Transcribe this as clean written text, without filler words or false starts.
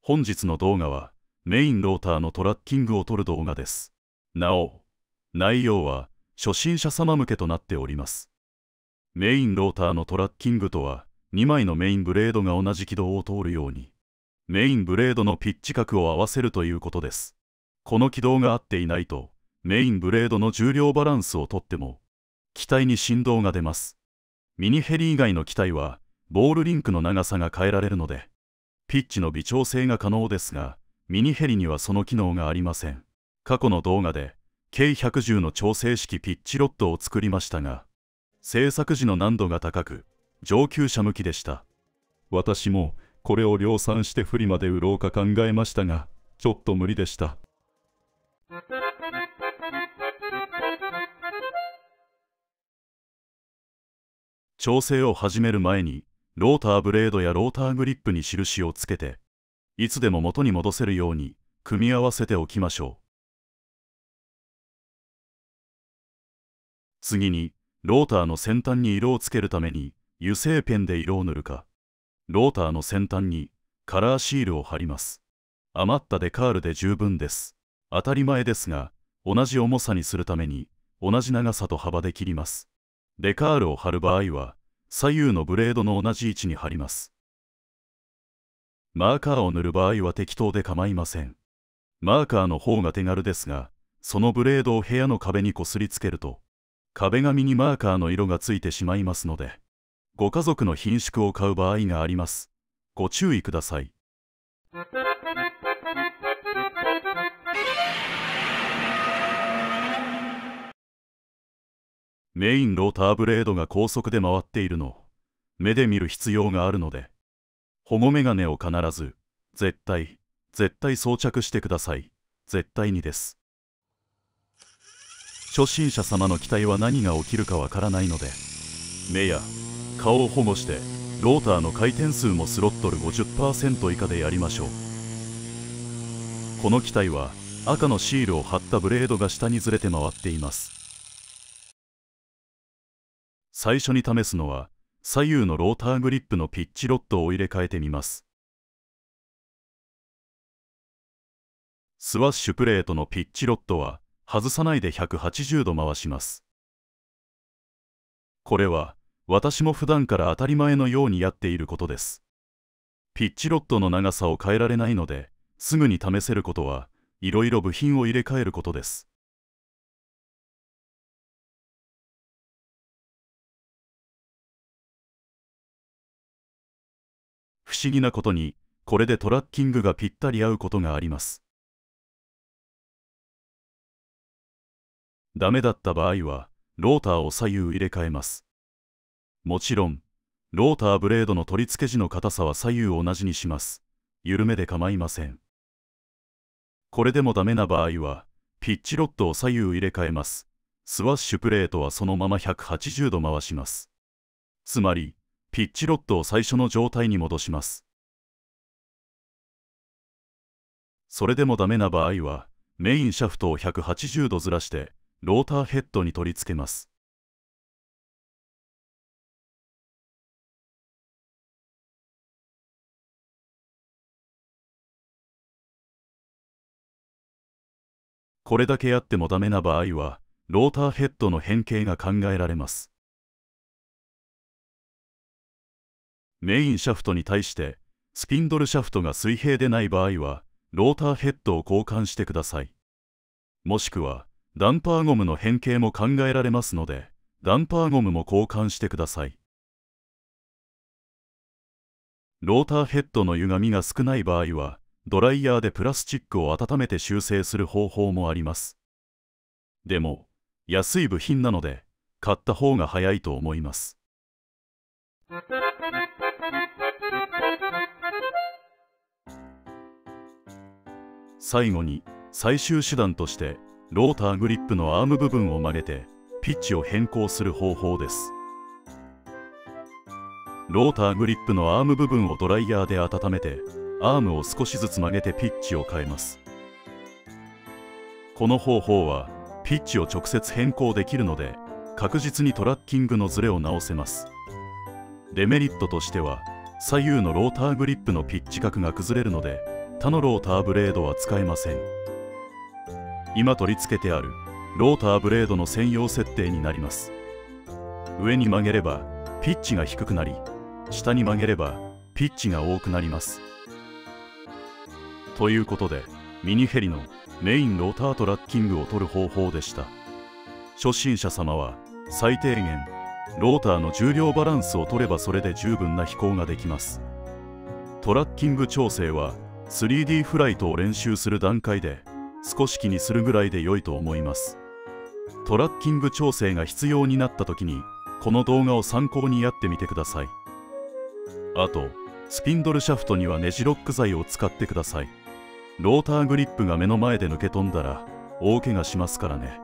本日の動画はメインローターのトラッキングを取る動画です。なお、内容は初心者様向けとなっております。メインローターのトラッキングとは、2枚のメインブレードが同じ軌道を通るように、メインブレードのピッチ角を合わせるということです。この軌道が合っていないと、メインブレードの重量バランスをとっても、機体に振動が出ます。ミニヘリ以外の機体は、ボールリンクの長さが変えられるので、ピッチの微調整が可能ですが、ミニヘリにはその機能がありません。過去の動画で、計110の調整式ピッチロッドを作りましたが、制作時の難度が高く、上級者向きでした。私もこれを量産してフリマで売ろうか考えましたが、ちょっと無理でした。調整を始める前に、ローターブレードやローターグリップに印をつけて、いつでも元に戻せるように組み合わせておきましょう。次に、ローターの先端に色をつけるために油性ペンで色を塗るか、ローターの先端にカラーシールを貼ります。余ったデカールで十分です。当たり前ですが、同じ重さにするために同じ長さと幅で切ります。デカールを貼る場合は、左右のブレードの同じ位置に貼ります。マーカーを塗る場合は適当で構いません。マーカーの方が手軽ですが、そのブレードを部屋の壁にこすりつけると、壁紙にマーカーの色がついてしまいますので、ご家族の顰蹙を買う場合があります。ご注意ください。メインローターブレードが高速で回っているのを目で見る必要があるので、保護メガネを必ず絶対装着してください。絶対にです。初心者様の機体は何が起きるかわからないので、目や顔を保護してローターの回転数もスロットル 50% 以下でやりましょう。この機体は赤のシールを貼ったブレードが下にずれて回っています。最初に試すのは左右のローターグリップのピッチロッドを入れ替えてみます。スワッシュプレートのピッチロッドは外さないで180度回します。これは私も普段から当たり前のようにやっていることです。ピッチロッドの長さを変えられないので、すぐに試せることはいろいろ部品を入れ替えることです。不思議なことに、これでトラッキングがぴったり合うことがあります。ダメだった場合は、ローターを左右入れ替えます。もちろん、ローターブレードの取り付け時の硬さは左右同じにします。緩めで構いません。これでもダメな場合は、ピッチロッドを左右入れ替えます。スワッシュプレートはそのまま180度回します。つまり、ピッチロッドを最初の状態に戻します。それでもダメな場合は、メインシャフトを180度ずらして、ローターヘッドに取り付けます。これだけやってもダメな場合は、ローターヘッドの変形が考えられます。メインシャフトに対して、スピンドルシャフトが水平でない場合は、ローターヘッドを交換してください。もしくは、ダンパーゴムの変形も考えられますので、ダンパーゴムも交換してください。ローターヘッドの歪みが少ない場合は、ドライヤーでプラスチックを温めて修正する方法もあります。でも、安い部品なので、買った方が早いと思います。最後に、最終手段として、ローターグリップのアーム部分を曲げて、ピッチを変更する方法です。ローターグリップのアーム部分をドライヤーで温めて、アームを少しずつ曲げてピッチを変えます。この方法は、ピッチを直接変更できるので、確実にトラッキングのズレを直せます。デメリットとしては、左右のローターグリップのピッチ角が崩れるので、他のローターブレードは使えません。今取り付けてあるローターブレードの専用設定になります。上に曲げればピッチが低くなり、下に曲げればピッチが多くなります。ということで、ミニヘリのメインロータートラッキングを取る方法でした。初心者様は最低限ローターの重量バランスを取ればそれで十分な飛行ができます。トラッキング調整は 3D フライトを練習する段階で少し気にするぐらいで良いと思います。トラッキング調整が必要になった時にこの動画を参考にやってみてください。あと、スピンドルシャフトにはネジロック剤を使ってください。ローターグリップが目の前で抜け飛んだら大怪我しますからね。